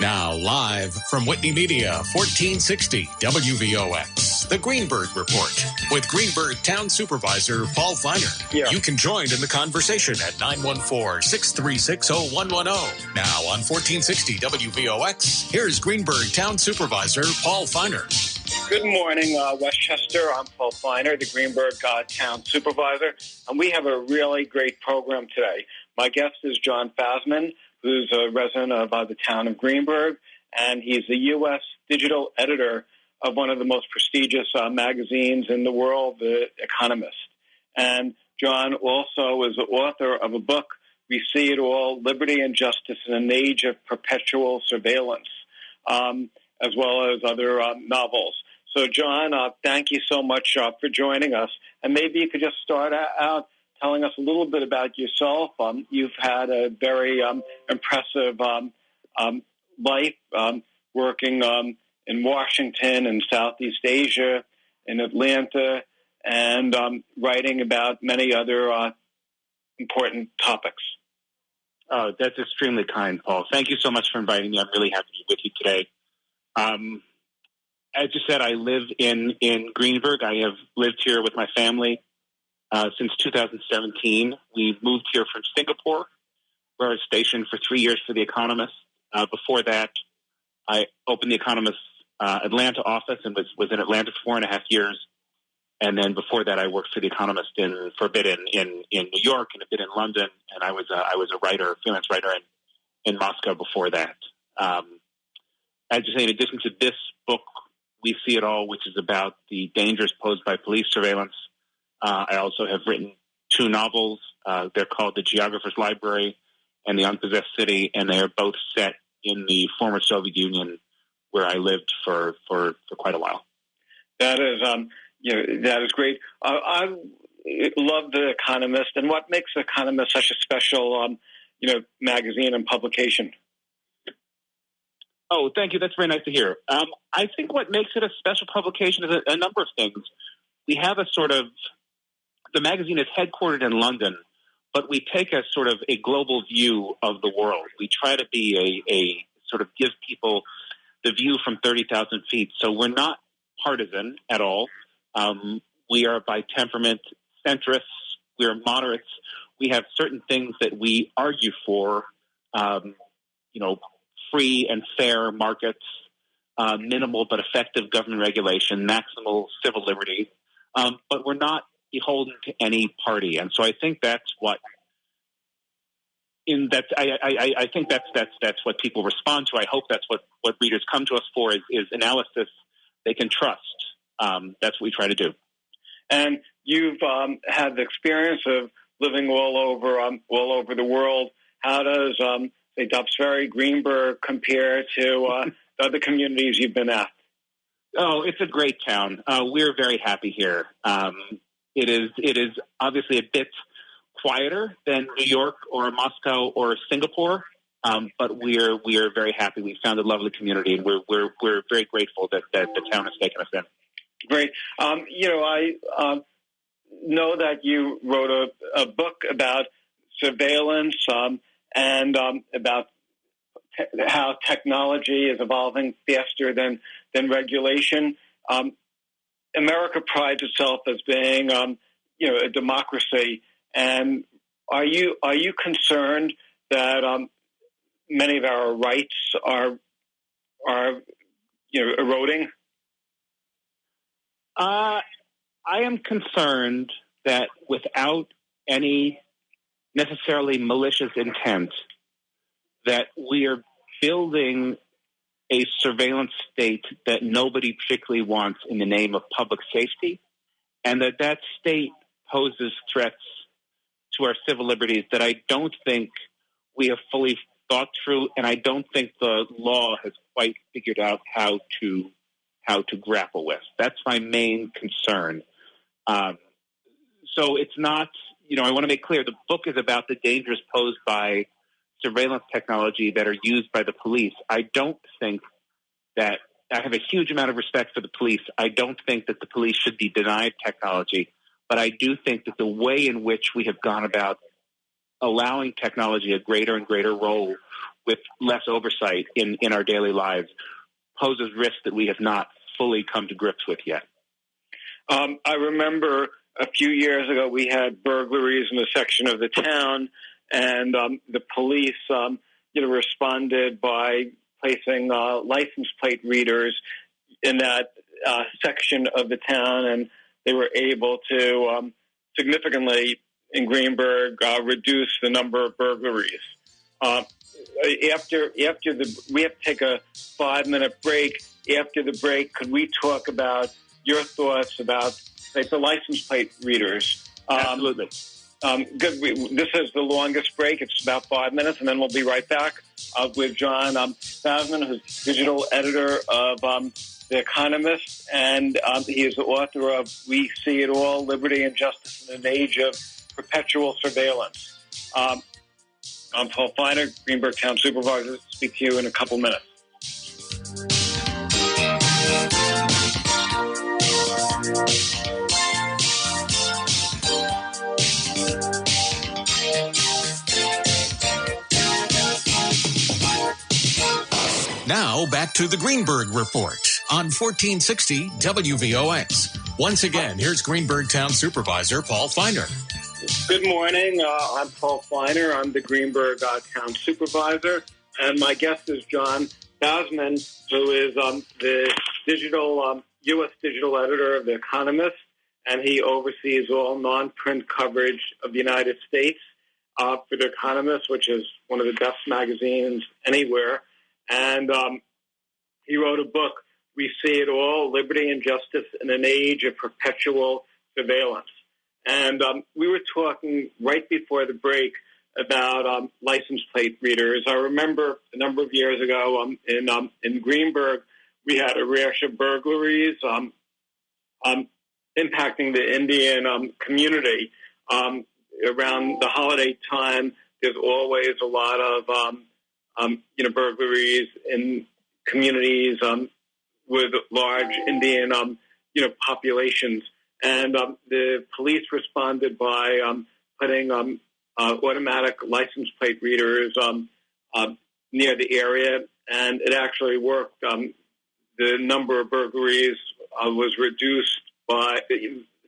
Now, live from Whitney Media, 1460 WVOX, The Greenberg Report with Greenberg Town Supervisor Paul Feiner. Yeah. You can join in the conversation at 914-636-0110. Now on 1460 WVOX, here's Greenberg Town Supervisor Paul Feiner. Good morning, Westchester. I'm Paul Feiner, the Greenberg Town Supervisor, and we have a really great program today. My guest is Jon Fasman, who's a resident of the town of Greenberg, and he's the U.S. digital editor of one of the most prestigious magazines in the world, The Economist. And Jon also is the author of a book, We See It All, Liberty and Justice in an Age of Perpetual Surveillance, as well as other novels. So, Jon, thank you so much for joining us. And maybe you could just start out telling us a little bit about yourself. You've had a very impressive life working in Washington and Southeast Asia, in Atlanta, and writing about many other important topics. Oh, that's extremely kind, Paul. Thank you so much for inviting me. I'm really happy to be with you today. As you said, I live in Greenberg. I have lived here with my family since 2017. We moved here from Singapore, where I was stationed for 3 years for The Economist. Before that, I opened The Economist's Atlanta office and was in Atlanta for 4.5 years. And then before that, I worked for The Economist for a bit in New York and a bit in London. And I was a writer, freelance writer in Moscow before that. As you say, in addition to this book, We See It All, which is about the dangers posed by police surveillance, I also have written 2 novels. They're called The Geographer's Library and The Unpossessed City, and they are both set in the former Soviet Union, where I lived for quite a while. That is, that is great. I love The Economist, and what makes The Economist such a special, magazine and publication? Oh, thank you. That's very nice to hear. I think what makes it a special publication is a number of things. We have the magazine is headquartered in London, but we take a sort of a global view of the world. We try to be a sort of give people the view from 30,000 feet. So we're not partisan at all. We are by temperament centrists. We are moderates. We have certain things that we argue for, free and fair markets, minimal but effective government regulation, maximal civil liberties. But we're not beholden to any party, and so I think that's what. I think that's what people respond to. I hope that's what readers come to us for is analysis they can trust. That's what we try to do. And you've had the experience of living all over the world. How does say Dobbs Ferry, Greenberg compare to the other communities you've been at? Oh, it's a great town. We're very happy here. It is obviously a bit quieter than New York or Moscow or Singapore, but we're very happy. We found a lovely community, and we're very grateful that the town has taken us in. Great. I know that you wrote a book about surveillance and about how technology is evolving faster than regulation. America prides itself as being, a democracy. And are you concerned that many of our rights are eroding? I am concerned that without any necessarily malicious intent, that we are building a surveillance state that nobody particularly wants in the name of public safety, and that state poses threats to our civil liberties that I don't think we have fully thought through, and I don't think the law has quite figured out how to grapple with. That's my main concern. So it's not, I want to make clear, the book is about the dangers posed by surveillance technology that are used by the police. I don't think that I have a huge amount of respect for the police. I don't think that the police should be denied technology, but I do think that the way in which we have gone about allowing technology a greater and greater role with less oversight in our daily lives poses risks that we have not fully come to grips with yet. I remember a few years ago we had burglaries in a section of the town, and the police, responded by placing license plate readers in that section of the town, and they were able to significantly in Greenberg reduce the number of burglaries. We have to take a 5-minute break. After the break, could we talk about your thoughts about the license plate readers? Absolutely. Good. This is the longest break. It's about 5 minutes, and then we'll be right back with Jon Fasman, who's digital editor of The Economist, and he is the author of We See It All, Liberty and Justice in an Age of Perpetual Surveillance. I'm Paul Feiner, Greenberg Town Supervisor. Speak to you in a couple minutes. Now, back to the Greenberg Report on 1460 WVOX. Once again, here's Greenberg Town Supervisor Paul Feiner. Good morning. I'm Paul Feiner. I'm the Greenberg Town Supervisor. And my guest is Jon Fasman, who is the U.S. digital editor of The Economist. And he oversees all non-print coverage of the United States for The Economist, which is one of the best magazines anywhere. And he wrote a book, We See It All, Liberty and Justice in an Age of Perpetual Surveillance. And we were talking right before the break about license plate readers. I remember a number of years ago in Greenberg, we had a rash of burglaries impacting the Indian community. Around the holiday time, there's always a lot of burglaries in communities with large Indian, populations. And the police responded by putting automatic license plate readers near the area, and it actually worked. The number of burglaries was reduced by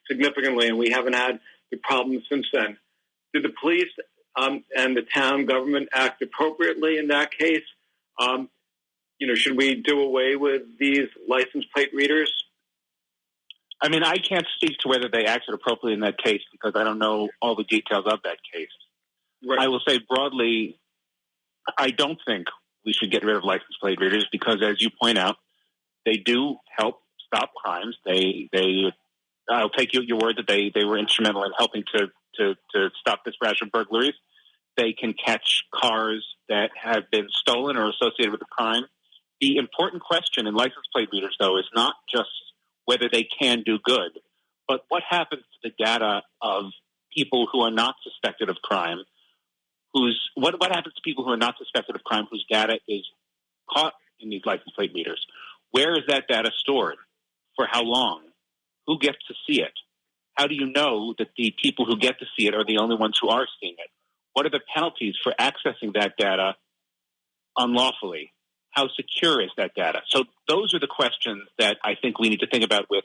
significantly, and we haven't had the problem since then. Did the police and the town government act appropriately in that case? Should we do away with these license plate readers? I mean, I can't speak to whether they acted appropriately in that case because I don't know all the details of that case. Right. I will say broadly, I don't think we should get rid of license plate readers because, as you point out, they do help stop crimes. I'll take you at your word that they were instrumental in helping to stop this rash of burglaries. They can catch cars that have been stolen or associated with a crime. The important question in license plate readers, though, is not just whether they can do good, but what happens to the data of people who are not suspected of crime, what happens to people who are not suspected of crime whose data is caught in these license plate readers? Where is that data stored? For how long? Who gets to see it? How do you know that the people who get to see it are the only ones who are seeing it? What are the penalties for accessing that data unlawfully? How secure is that data? So those are the questions that I think we need to think about when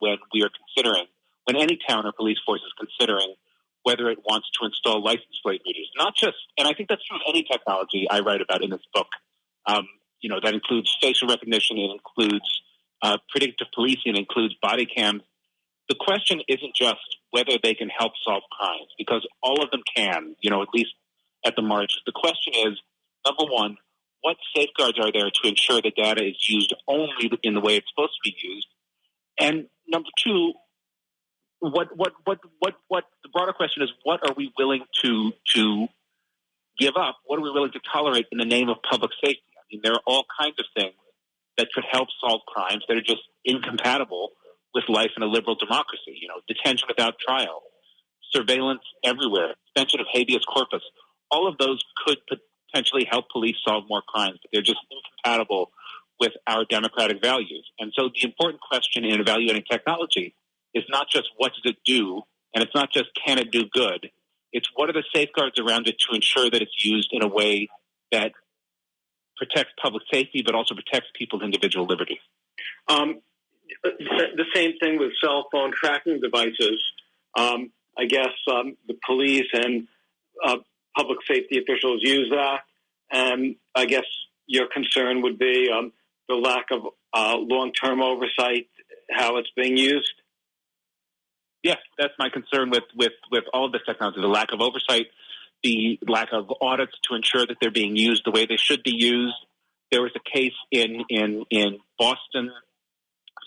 we are considering, when any town or police force is considering whether it wants to install license plate readers. Not just, and I think that's true of any technology I write about in this book. That includes facial recognition, it includes predictive policing, it includes body cams. The question isn't just whether they can help solve crimes, because all of them can, at least at the margins. The question is, number one, what safeguards are there to ensure the data is used only in the way it's supposed to be used? And number two, what the broader question is, what are we willing to give up? What are we willing to tolerate in the name of public safety? I mean, there are all kinds of things that could help solve crimes that are just incompatible with life in a liberal democracy. Detention without trial, surveillance everywhere, suspension of habeas corpus. All of those could potentially help police solve more crimes, but they're just incompatible with our democratic values. And so the important question in evaluating technology is not just what does it do, and it's not just can it do good. It's what are the safeguards around it to ensure that it's used in a way that protects public safety, but also protects people's individual liberties. The same thing with cell phone tracking devices. I guess the police and public safety officials use that, and I guess your concern would be the lack of long-term oversight, how it's being used. Yes, that's my concern with all of this technology, the lack of oversight, the lack of audits to ensure that they're being used the way they should be used. There was a case in Boston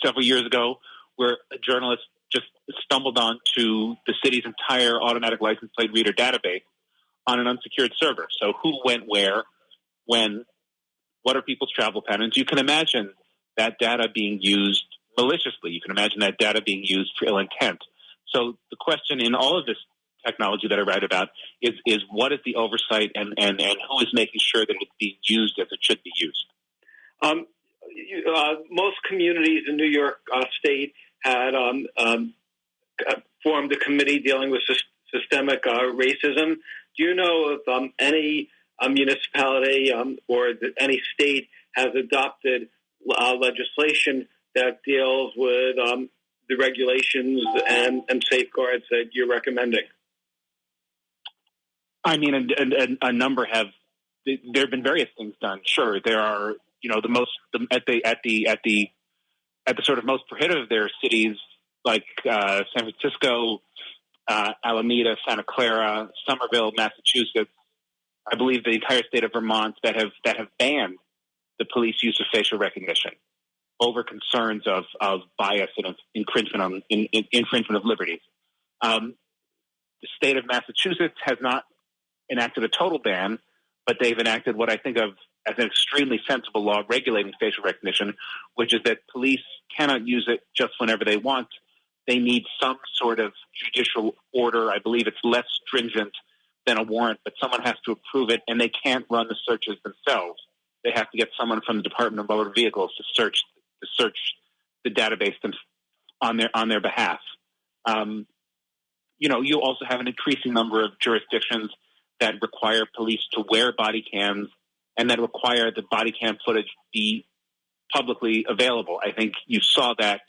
several years ago where a journalist just stumbled onto the city's entire automatic license plate reader database on an unsecured server. So who went where, when, what are people's travel patterns? You can imagine that data being used maliciously. You can imagine that data being used for ill intent. So the question in all of this technology that I write about is what is the oversight and who is making sure that it's being used as it should be used? Most communities in New York State had formed a committee dealing with systemic racism. Do you know if any municipality or any state has adopted legislation that deals with the regulations and safeguards that you're recommending? I mean, a number have. There have been various things done. Sure, there are. At the sort of most prohibitive, there are cities like San Francisco, Alameda, Santa Clara, Somerville, Massachusetts. I believe the entire state of Vermont that have banned the police use of facial recognition over concerns of bias and infringement of liberties. The state of Massachusetts has not enacted a total ban, but they've enacted what I think of as an extremely sensible law regulating facial recognition, which is that police cannot use it just whenever they want. They need some sort of judicial order. I believe it's less stringent than a warrant, but someone has to approve it, and they can't run the searches themselves. They have to get someone from the Department of Motor Vehicles to search the database on their behalf. You also have an increasing number of jurisdictions that require police to wear body cams and that require the body cam footage be publicly available. I think you saw that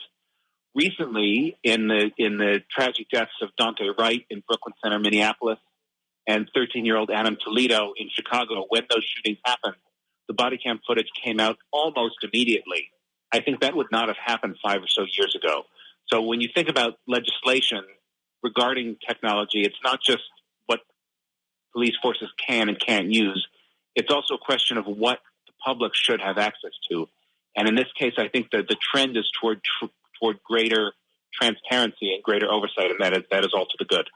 recently in the tragic deaths of Dante Wright in Brooklyn Center, Minneapolis, and 13-year-old Adam Toledo in Chicago. When those shootings happened, the body cam footage came out almost immediately. I think that would not have happened 5 or so years ago. So when you think about legislation regarding technology, it's not just what police forces can and can't use. It's also a question of what the public should have access to. And in this case, I think that the trend is toward greater transparency and greater oversight, and that is all to the good.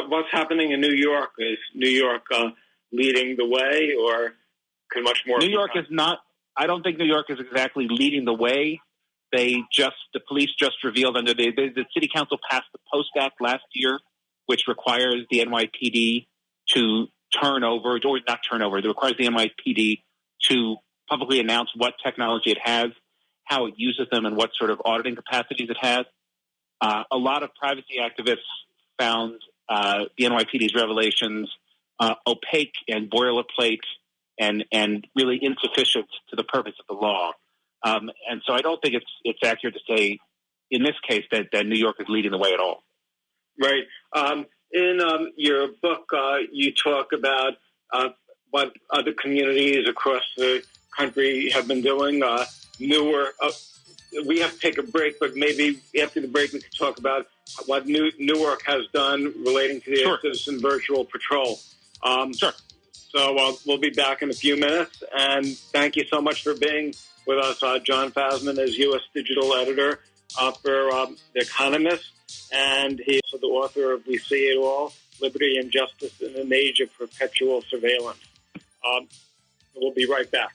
What's happening in New York? Is New York leading the way, or could much more? New York is not. I don't think New York is exactly leading the way. The police just revealed under the city council passed the Post Act last year, which requires the NYPD to it requires the NYPD to publicly announce what technology it has, how it uses them, and what sort of auditing capacities it has. A lot of privacy activists found the NYPD's revelations opaque and boilerplate and really insufficient to the purpose of the law. And so I don't think it's accurate to say in this case that New York is leading the way at all. Right. In your book, you talk about what other communities across the country have been doing. Newark. We have to take a break, but maybe after the break we can talk about what Newark has done relating to the Citizen Virtual Patrol. Sure. So we'll be back in a few minutes, and thank you so much for being with us. Jon Fasman is U.S. digital editor for The Economist, and he's the author of We See It All, Liberty and Justice in an Age of Perpetual Surveillance. We'll be right back.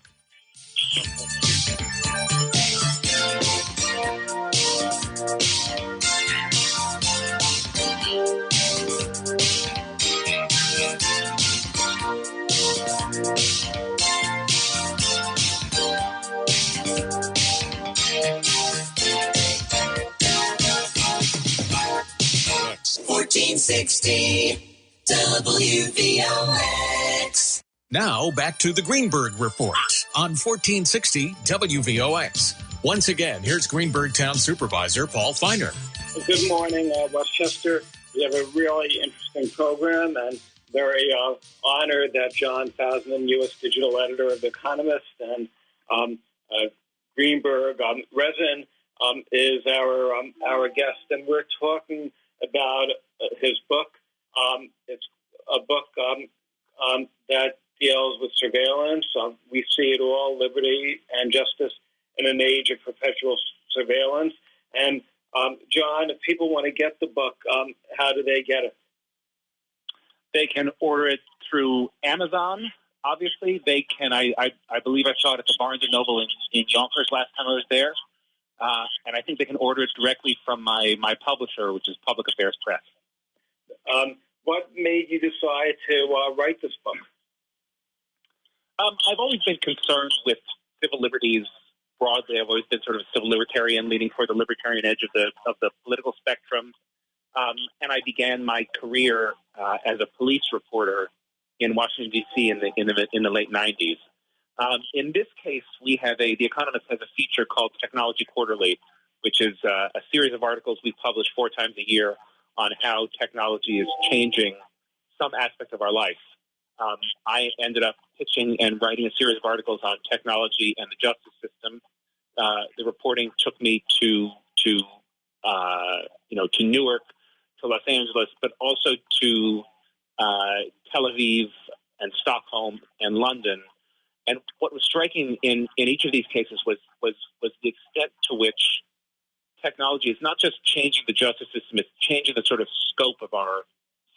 WVOX. Now back to the Greenberg Report on 1460 WVOX. Once again, here's Greenberg Town Supervisor Paul Feiner. Good morning, Westchester. We have a really interesting program, and very honored that Jon Fasman, U.S. digital editor of The Economist, and Greenberg resident is our guest, and we're talking about his book. It's a book that deals with surveillance. We see it all, liberty and justice in an age of perpetual surveillance. And John, if people want to get the book, how do they get it? They can order it through Amazon. Obviously, they can. I believe I saw it at the Barnes & Noble in Yonkers last time I was there. And I think they can order it directly from my publisher, which is Public Affairs Press. What made you decide to write this book? I've always been concerned with civil liberties broadly. I've always been sort of a civil libertarian, leaning toward the libertarian edge of the political spectrum. And I began my career as a police reporter in Washington, D.C. in the late 90s. In this case, we have The Economist has a feature called Technology Quarterly, which is a series of articles we publish 4 times a year on how technology is changing some aspect of our life. I ended up pitching and writing a series of articles on technology and the justice system. The reporting took me to Newark, to Los Angeles, but also to Tel Aviv and Stockholm and London. And what was striking in each of these cases was the extent to which technology is not just changing the justice system, it's changing the sort of scope of our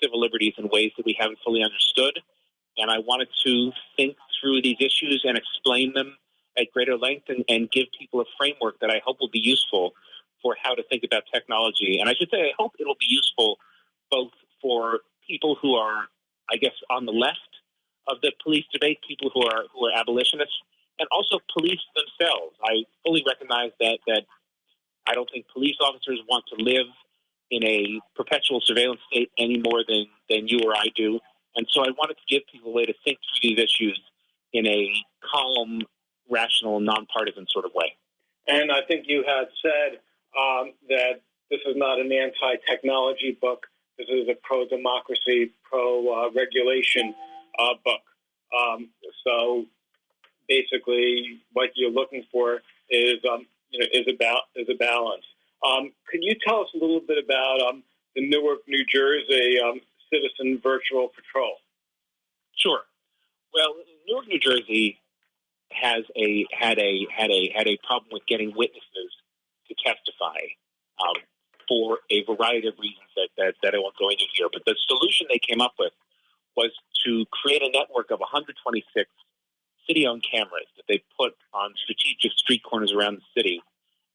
civil liberties in ways that we haven't fully understood. And I wanted to think through these issues and explain them at greater length and give people a framework that I hope will be useful for how to think about technology. And I should say, I hope it'll be useful both for people who are, I guess, on the left of the police debate, people who are abolitionists, and also police themselves. I fully recognize that I don't think police officers want to live in a perpetual surveillance state any more than you or I do. And so I wanted to give people a way to think through these issues in a calm, rational, nonpartisan sort of way. And I think you had said that this is not an anti-technology book. This is a pro-democracy, pro-regulation book. So basically, what you're looking for is a balance. Can you tell us a little bit about the Newark, New Jersey Citizen Virtual Patrol? Sure. Well, Newark, New Jersey has had a problem with getting witnesses to testify for a variety of reasons that I won't go into here. But the solution they came up with was to create a network of 126 city-owned cameras that they put on strategic street corners around the city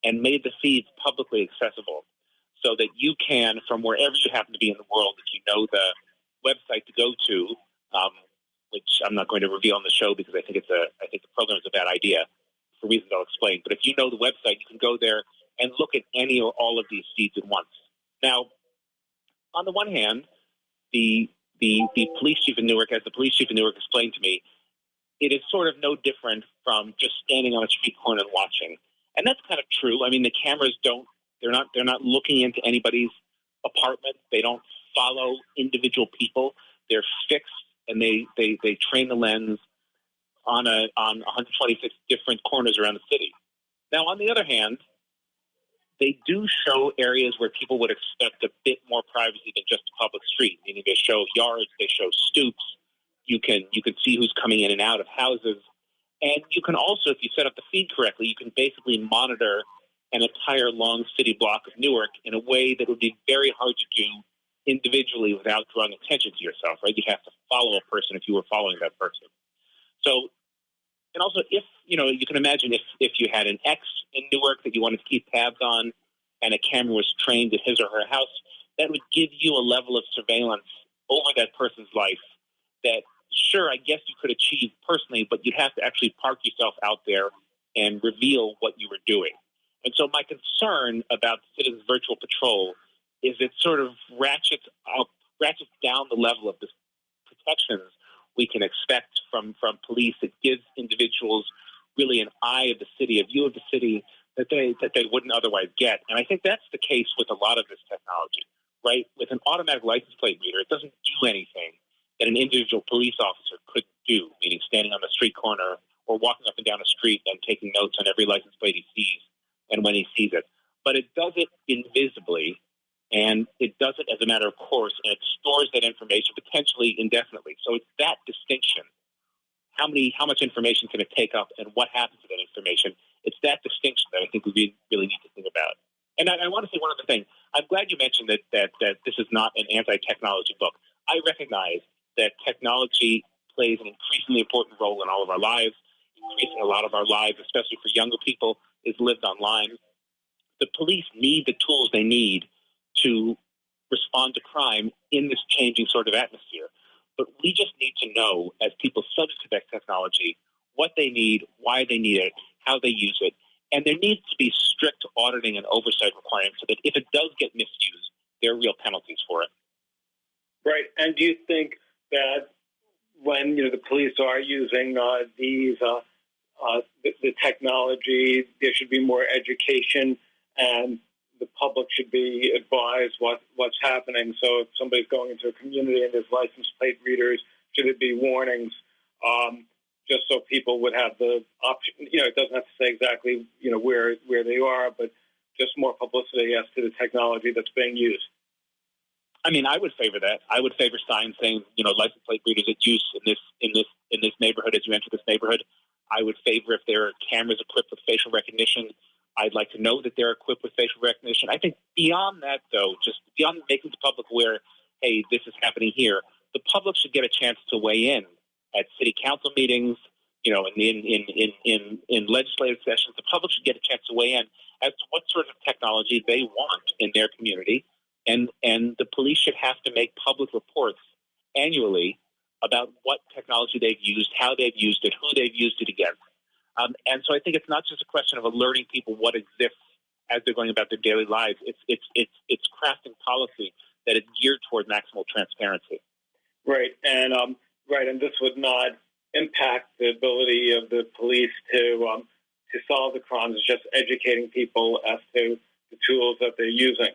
and made the feeds publicly accessible so that you can, from wherever you happen to be in the world, if you know the website to go to, which I'm not going to reveal on the show because I think the program is a bad idea for reasons I'll explain. But if you know the website, you can go there and look at any or all of these feeds at once. Now, on the one hand, the police chief in Newark, as the police chief in Newark explained to me, it is sort of no different from just standing on a street corner and watching. And that's kind of true. I mean, the cameras they're not looking into anybody's apartment. They don't follow individual people. They're fixed, and they train the lens on 126 different corners around the city. Now, on the other hand, they do show areas where people would expect a bit more privacy than just a public street. Meaning, they show yards, they show stoops. You can see who's coming in and out of houses, and you can also, if you set up the feed correctly, you can basically monitor an entire long city block of Newark in a way that would be very hard to do individually without drawing attention to yourself. Right? You'd have to follow a person if you were following that person. So, and also, if you can imagine if you had an ex in Newark that you wanted to keep tabs on, and a camera was trained at his or her house, that would give you a level of surveillance over that person's life that, sure, I guess you could achieve personally, but you'd have to actually park yourself out there and reveal what you were doing. And so my concern about the Citizens Virtual Patrol is it sort of ratchets down the level of the protections we can expect from police. It gives individuals really an eye of the city, a view of the city that they wouldn't otherwise get. And I think that's the case with a lot of this technology, right? With an automatic license plate reader, it doesn't do anything that an individual police officer could do, meaning standing on the street corner or walking up and down a street and taking notes on every license plate he sees and when he sees it. But it does it invisibly, and it does it as a matter of course, and it stores that information potentially indefinitely. So it's that distinction. How much information can it take up, and what happens to that information? It's that distinction that I think we really need to think about. And I want to say one other thing. I'm glad you mentioned that this is not an anti-technology book. I recognize that technology plays an increasingly important role in all of our lives. Increasing a lot of our lives, especially for younger people, is lived online. The police need the tools they need to respond to crime in this changing sort of atmosphere. But we just need to know, as people subject to that technology, what they need, why they need it, how they use it. And there needs to be strict auditing and oversight requirements so that if it does get misused, there are real penalties for it. Right. And do you think that when the police are using the technology, there should be more education and the public should be advised what's happening? So if somebody's going into a community and there's license plate readers, should it be warnings? Just so people would have the option. It doesn't have to say exactly where they are, but just more publicity as to the technology that's being used. I mean, I would favor that. I would favor signs saying, license plate readers at use in this neighborhood as you enter this neighborhood. I would favor if there are cameras equipped with facial recognition. I'd like to know that they're equipped with facial recognition. I think beyond that, though, just beyond making the public aware, hey, this is happening here, the public should get a chance to weigh in at city council meetings, in legislative sessions. The public should get a chance to weigh in as to what sort of technology they want in their community. And the police should have to make public reports annually about what technology they've used, how they've used it, who they've used it against. And so I think it's not just a question of alerting people what exists as they're going about their daily lives. It's crafting policy that is geared toward maximal transparency. Right, and and this would not impact the ability of the police to solve the crimes. It's just educating people as to the tools that they're using.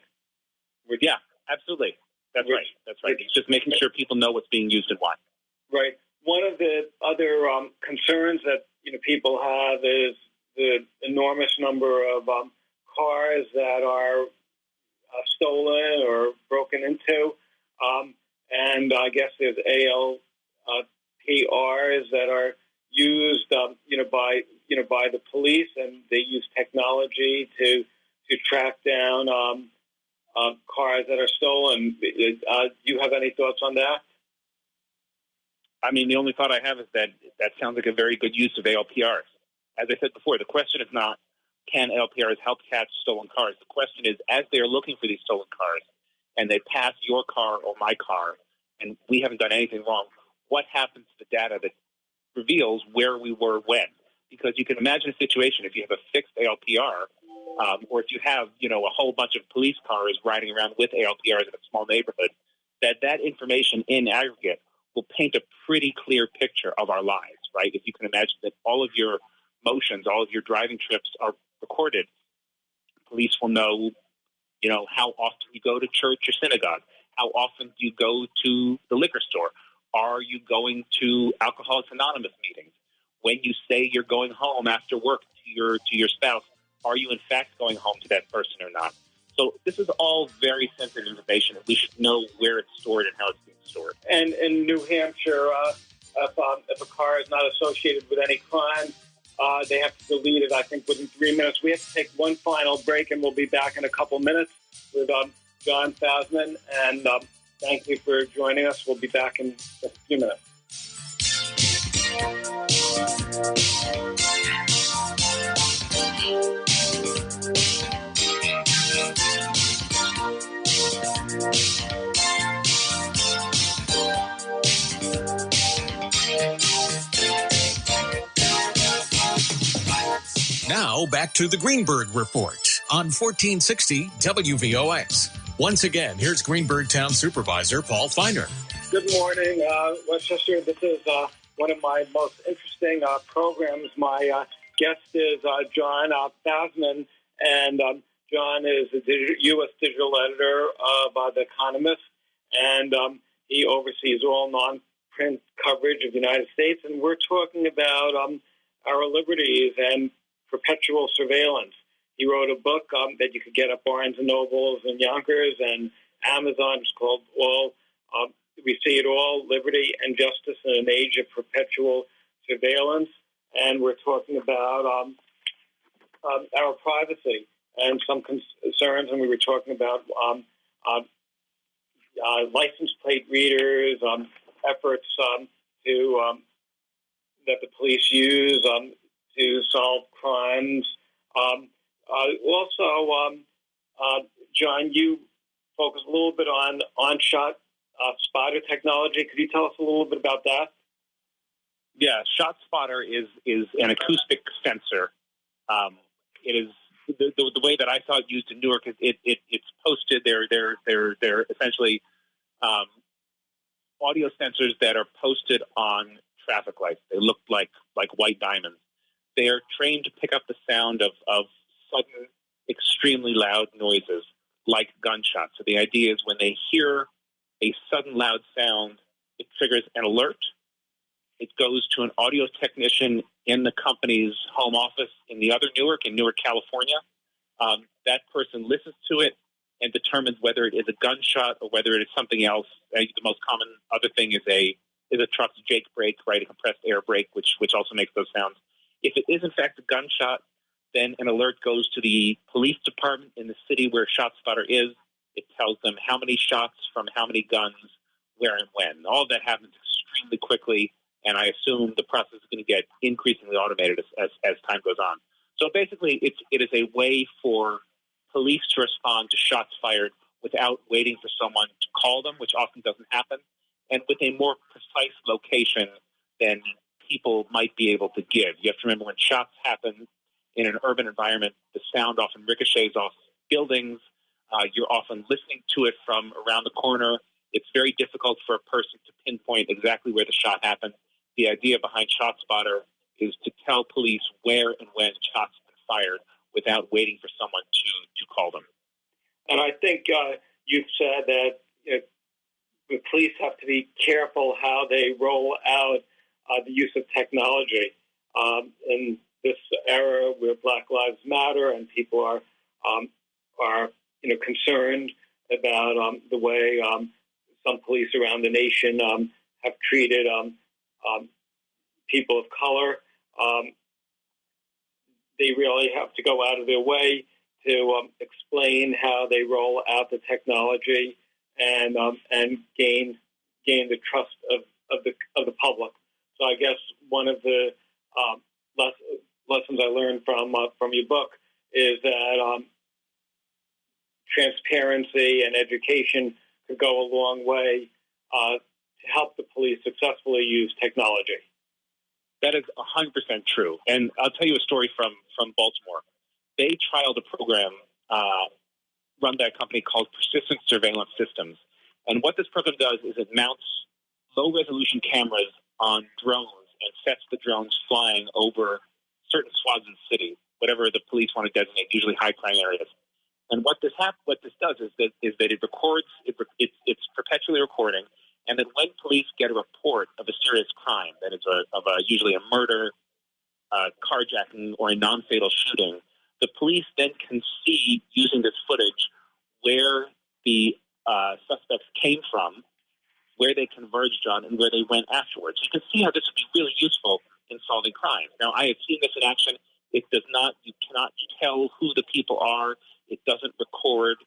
Yeah, absolutely. That's right. It's just making sure people know what's being used and why. Right. One of the other concerns that people have is the enormous number of cars that are stolen or broken into, and I guess there's ALPRs that are used, by the police, and they use technology to track down cars that are stolen. Do you have any thoughts on that? I mean, the only thought I have is that sounds like a very good use of ALPRs. As I said before, the question is not, can ALPRs help catch stolen cars? The question is, as they are looking for these stolen cars and they pass your car or my car and we haven't done anything wrong, what happens to the data that reveals where we were when? Because you can imagine a situation if you have a fixed ALPR or if you have, a whole bunch of police cars riding around with ALPRs in a small neighborhood, that information in aggregate will paint a pretty clear picture of our lives, right? If you can imagine that all of your motions, all of your driving trips are recorded, police will know, how often you go to church or synagogue, how often do you go to the liquor store, are you going to Alcoholics Anonymous meetings? When you say you're going home after work to your spouse, are you in fact going home to that person or not? So this is all very sensitive information, and we should know where it's stored and how it's being stored. And in New Hampshire, if a car is not associated with any crime, they have to delete it, I think, within 3 minutes. We have to take one final break, and we'll be back in a couple minutes with Jon Fasman. And thank you for joining us. We'll be back in a few minutes. Now, back to the Greenberg Report on 1460 WVOX. Once again, here's Greenberg Town Supervisor Paul Feiner. Good morning, Westchester. This is one of my most interesting programs. My guest is Jon Fasman, and Jon is the U.S. digital editor of The Economist, and he oversees all non-print coverage of the United States, and we're talking about our liberties and perpetual surveillance. He wrote a book that you could get at Barnes & Nobles and Yonkers and Amazon. It's called We See It All, Liberty and Justice in an Age of Perpetual Surveillance. And we're talking about our privacy and some concerns, and we were talking about license plate readers, efforts that the police use to solve crimes. Also, Jon, you focus a little bit on shot spotter technology. Could you tell us a little bit about that? Yeah, Shot Spotter is an acoustic sensor. It is the way that I saw it used in Newark. It's posted. They're essentially audio sensors that are posted on traffic lights. They look like white diamonds. They are trained to pick up the sound of sudden, extremely loud noises like gunshots. So the idea is when they hear a sudden loud sound, it triggers an alert. It goes to an audio technician in the company's home office in Newark, California. That person listens to it and determines whether it is a gunshot or whether it is something else. The most common other thing is a truck's Jake brake, right? A compressed air brake, which also makes those sounds. If it is in fact a gunshot, then an alert goes to the police department in the city where ShotSpotter is. It tells them how many shots from how many guns, where and when. All of that happens extremely quickly, and I assume the process is going to get increasingly automated as time goes on. So basically, it is a way for police to respond to shots fired without waiting for someone to call them, which often doesn't happen, and with a more precise location than people might be able to give. You have to remember when shots happen in an urban environment, the sound often ricochets off buildings. You're often listening to it from around the corner. It's very difficult for a person to pinpoint exactly where the shot happened. The idea behind ShotSpotter is to tell police where and when shots have been fired without waiting for someone to call them. And I think you've said that the police have to be careful how they roll out the use of technology. In this era where Black Lives Matter and people are concerned about the way some police around the nation have treated people of color. They really have to go out of their way to explain how they roll out the technology and gain the trust of the public. So I guess one of the lessons I learned from your book is that transparency and education could go a long way to help the police successfully use technology. That is 100% true. And I'll tell you a story from Baltimore. They trialed a program run by a company called Persistent Surveillance Systems. And what this program does is it mounts low-resolution cameras on drones and sets the drones flying over certain swaths of the city, whatever the police want to designate, usually high-crime areas. And what this does is that it records, it's perpetually recording, and then when police get a report of a serious crime, that is usually a murder, carjacking, or a non-fatal shooting, the police then can see, using this footage, where the suspects came from, where they converged on, and where they went afterwards. You can see how this would be really useful in solving crime. Now, I have seen this in action. You cannot tell who the people are. It doesn't record,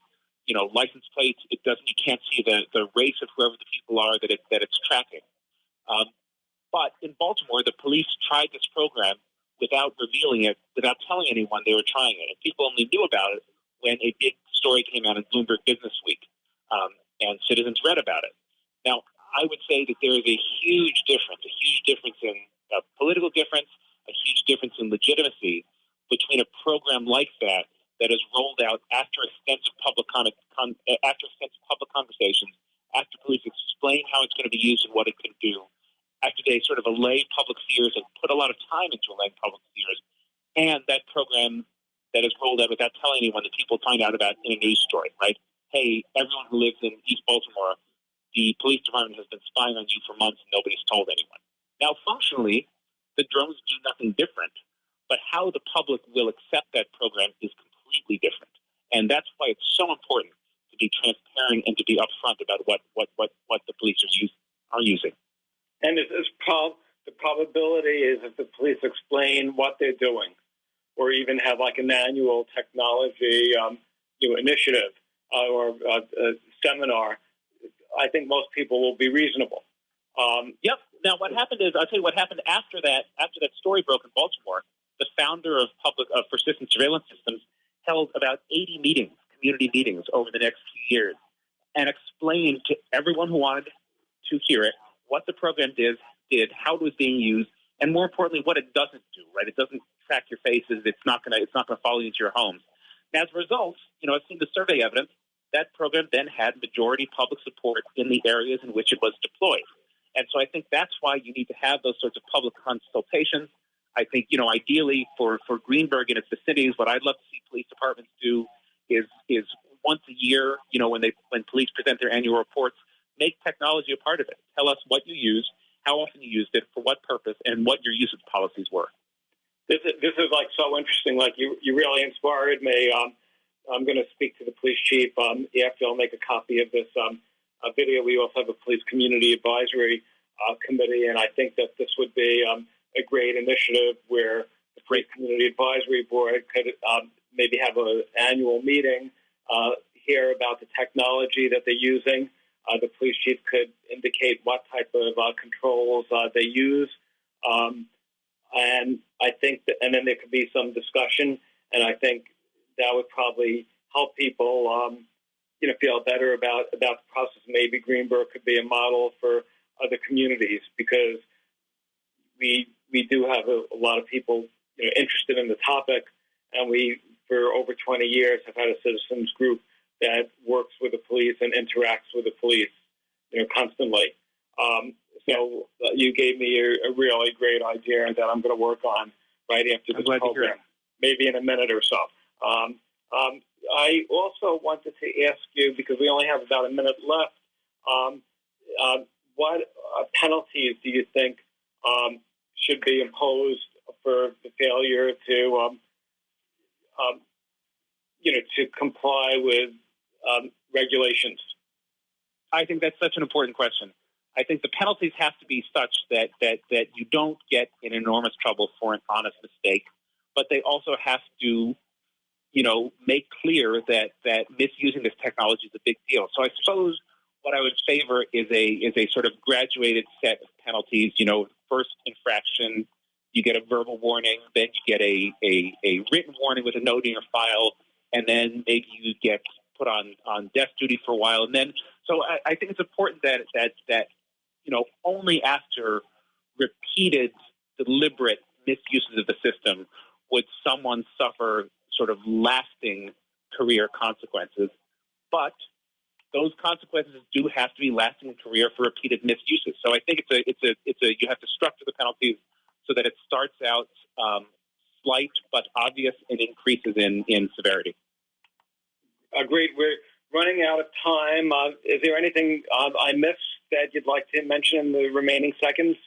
license plates. You can't see the race of whoever the people are that it's tracking. But in Baltimore, the police tried this program without revealing it, without telling anyone they were trying it. And people only knew about it when a big story came out in Bloomberg Business Week, and citizens read about it. Now, I would say that there is a huge difference in political difference, a huge difference in legitimacy between a program like that is rolled out after extensive public conversations, after police explain how it's going to be used and what it can do, after they sort of allay public fears and put a lot of time into allaying public fears, and that program that is rolled out without telling anyone that people find out about in a news story, right? Hey, everyone who lives in East Baltimore, the police department has been spying on you for months and nobody's told anyone. Now, functionally, the drones do nothing different, but how the public will accept that program is completely different. And that's why it's so important to be transparent and to be upfront about what the police are using. And the probability is if the police explain what they're doing, or even have like an annual technology initiative or a seminar, I think most people will be reasonable. Yep. Now, what happened is, I'll tell you what happened after that story broke in Baltimore. The founder of persistent surveillance systems held about 80 meetings, community meetings, over the next few years, and explained to everyone who wanted to hear it what the program did, how it was being used, and more importantly, what it doesn't do. Right? It doesn't track your faces. It's not going to follow you into your homes. And as a result, I've seen the survey evidence. That program then had majority public support in the areas in which it was deployed. And so I think that's why you need to have those sorts of public consultations. I think, ideally for Greenburgh and its vicinities, what I'd love to see police departments do is once a year, when police present their annual reports, make technology a part of it. Tell us what you use, how often you used it, for what purpose, and what your usage policies were. This is like so interesting. Like you really inspired me. I'm going to speak to the police chief after I'll make a copy of this video. We also have a police community advisory committee, and I think that this would be a great initiative where the police community advisory board could maybe have an annual meeting, hear about the technology that they're using. The police chief could indicate what type of controls they use, and I think and then there could be some discussion, and I think that would probably help people, feel better about the process. Maybe Greenburgh could be a model for other communities, because we do have a lot of people, interested in the topic, and we, for over 20 years, have had a citizens group that works with the police and interacts with the police, constantly. So you gave me a really great idea that I'm going to work on right after this program, maybe in a minute or so. I also wanted to ask you, because we only have about a minute left, what penalties do you think should be imposed for the failure to comply with regulations? I think that's such an important question. I think the penalties have to be such that you don't get in enormous trouble for an honest mistake, but they also have to, make clear that misusing this technology is a big deal. So I suppose what I would favor is a sort of graduated set of penalties. First infraction, you get a verbal warning, then you get a written warning with a note in your file, and then maybe you get put on desk duty for a while. And then, so I think it's important that only after repeated, deliberate misuses of the system would someone suffer sort of lasting career consequences. But those consequences do have to be lasting in career for repeated misuses. So I think you have to structure the penalties so that it starts out slight but obvious and increases in severity. Great. We're running out of time. Is there anything I missed that you'd like to mention in the remaining seconds?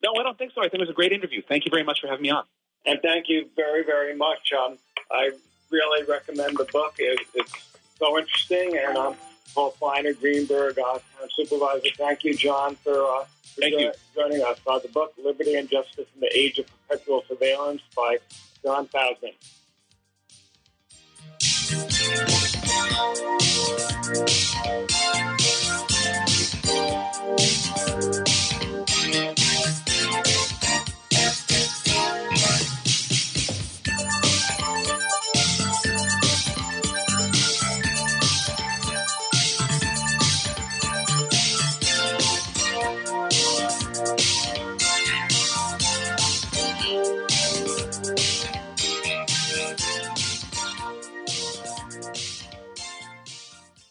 No, I don't think so. I think it was a great interview. Thank you very much for having me on. And thank you very, very much. I really recommend the book. It's so interesting. And Paul Finer, Greenburgh, Town Supervisor. Thank you, John, for joining us. The book, Liberty and Justice in the Age of Perpetual Surveillance by Jon Fasman.